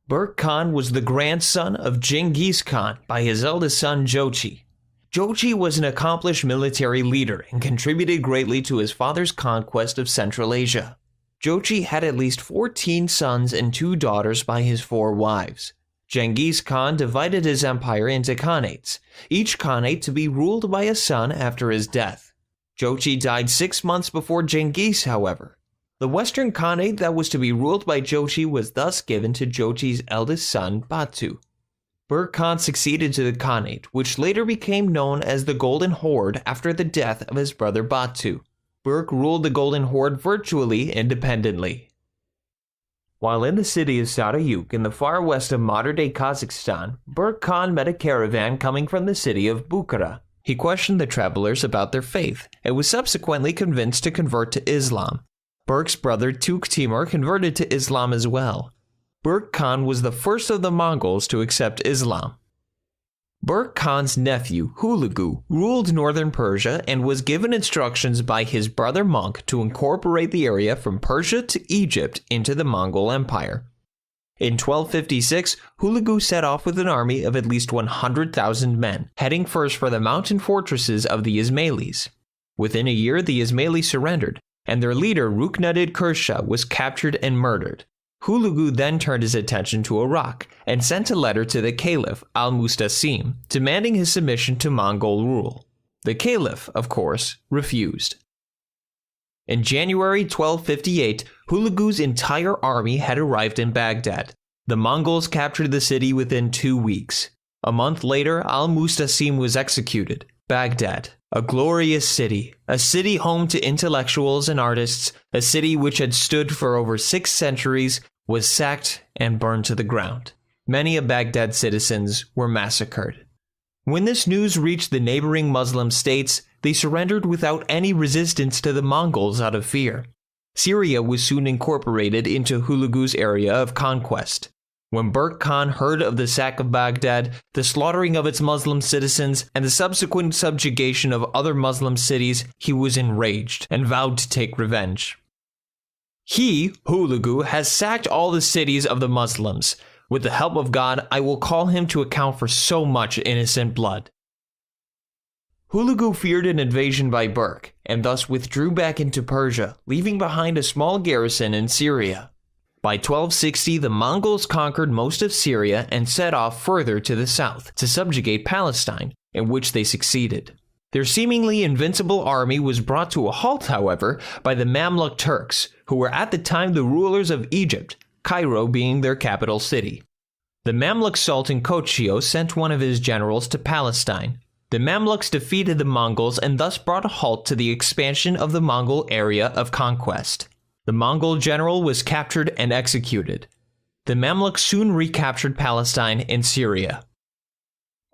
Berke Khan was the grandson of Genghis Khan by his eldest son Jochi. Jochi was an accomplished military leader and contributed greatly to his father's conquest of Central Asia. Jochi had at least 14 sons and 2 daughters by his 4 wives. Genghis Khan divided his empire into khanates, each khanate to be ruled by a son after his death. Jochi died 6 months before Genghis, however. The western khanate that was to be ruled by Jochi was thus given to Jochi's eldest son, Batu. Berke Khan succeeded to the khanate, which later became known as the Golden Horde after the death of his brother Batu. Berke ruled the Golden Horde virtually independently. While in the city of Sarayuk in the far west of modern-day Kazakhstan, Berke Khan met a caravan coming from the city of Bukhara. He questioned the travelers about their faith and was subsequently convinced to convert to Islam. Berke's brother Tukh-Timur converted to Islam as well. Berke Khan was the first of the Mongols to accept Islam. Berke Khan's nephew, Hulagu, ruled northern Persia and was given instructions by his brother Monk to incorporate the area from Persia to Egypt into the Mongol Empire. In 1256, Hulagu set off with an army of at least 100,000 men, heading first for the mountain fortresses of the Ismailis. Within a year, the Ismailis surrendered, and their leader Ruknuddin Kersha was captured and murdered. Hulagu then turned his attention to Iraq and sent a letter to the caliph al-Mustasim demanding his submission to Mongol rule. The caliph, of course, refused. In January 1258, Hulagu's entire army had arrived in Baghdad. The Mongols captured the city within 2 weeks. A month later, al-Mustasim was executed. Baghdad, a glorious city, a city home to intellectuals and artists, a city which had stood for over 6 centuries, was sacked and burned to the ground. Many of Baghdad's citizens were massacred. When this news reached the neighboring Muslim states, they surrendered without any resistance to the Mongols out of fear. Syria was soon incorporated into Hulagu's area of conquest. When Berke Khan heard of the sack of Baghdad, the slaughtering of its Muslim citizens, and the subsequent subjugation of other Muslim cities, he was enraged and vowed to take revenge. He, Hulagu, has sacked all the cities of the Muslims. With the help of God, I will call him to account for so much innocent blood. Hulagu feared an invasion by Berke, and thus withdrew back into Persia, leaving behind a small garrison in Syria. By 1260, the Mongols conquered most of Syria and set off further to the south to subjugate Palestine, in which they succeeded. Their seemingly invincible army was brought to a halt, however, by the Mamluk Turks, who were at the time the rulers of Egypt, Cairo being their capital city. The Mamluk Sultan Kochio sent one of his generals to Palestine. The Mamluks defeated the Mongols and thus brought a halt to the expansion of the Mongol area of conquest. The Mongol general was captured and executed. The Mamluks soon recaptured Palestine and Syria.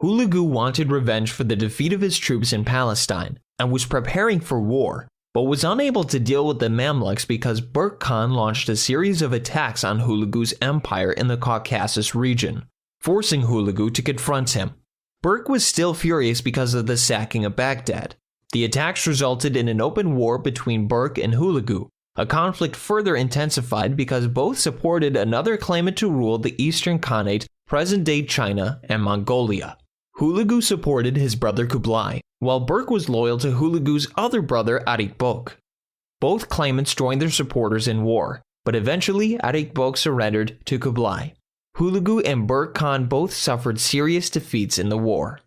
Hulagu wanted revenge for the defeat of his troops in Palestine and was preparing for war, but was unable to deal with the Mamluks because Berke Khan launched a series of attacks on Hulagu's empire in the Caucasus region, forcing Hulagu to confront him. Berke was still furious because of the sacking of Baghdad. The attacks resulted in an open war between Berke and Hulagu, a conflict further intensified because both supported another claimant to rule the Eastern Khanate, present-day China and Mongolia. Hulagu supported his brother Kublai, while Berke was loyal to Hulagu's other brother Atikbok. Both claimants joined their supporters in war, but eventually Atikbok surrendered to Kublai. Hulagu and Berke Khan both suffered serious defeats in the war.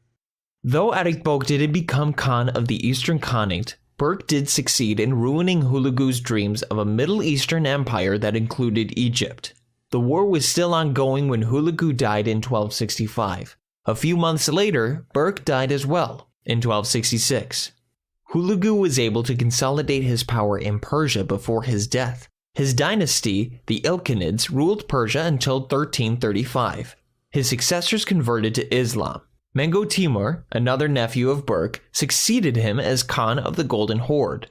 Though Atikbok didn't become Khan of the Eastern Khanate, Berke did succeed in ruining Hulagu's dreams of a Middle Eastern empire that included Egypt. The war was still ongoing when Hulagu died in 1265. A few months later, Berke died as well, in 1266. Hulagu was able to consolidate his power in Persia before his death. His dynasty, the Ilkhanids, ruled Persia until 1335. His successors converted to Islam. Mengu-Timur, another nephew of Berke, succeeded him as Khan of the Golden Horde.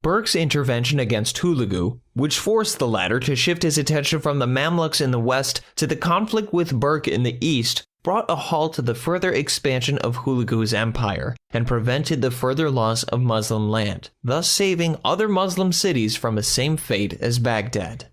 Berke's intervention against Hulagu, which forced the latter to shift his attention from the Mamluks in the west to the conflict with Berke in the east, brought a halt to the further expansion of Hulagu's empire and prevented the further loss of Muslim land, thus saving other Muslim cities from the same fate as Baghdad.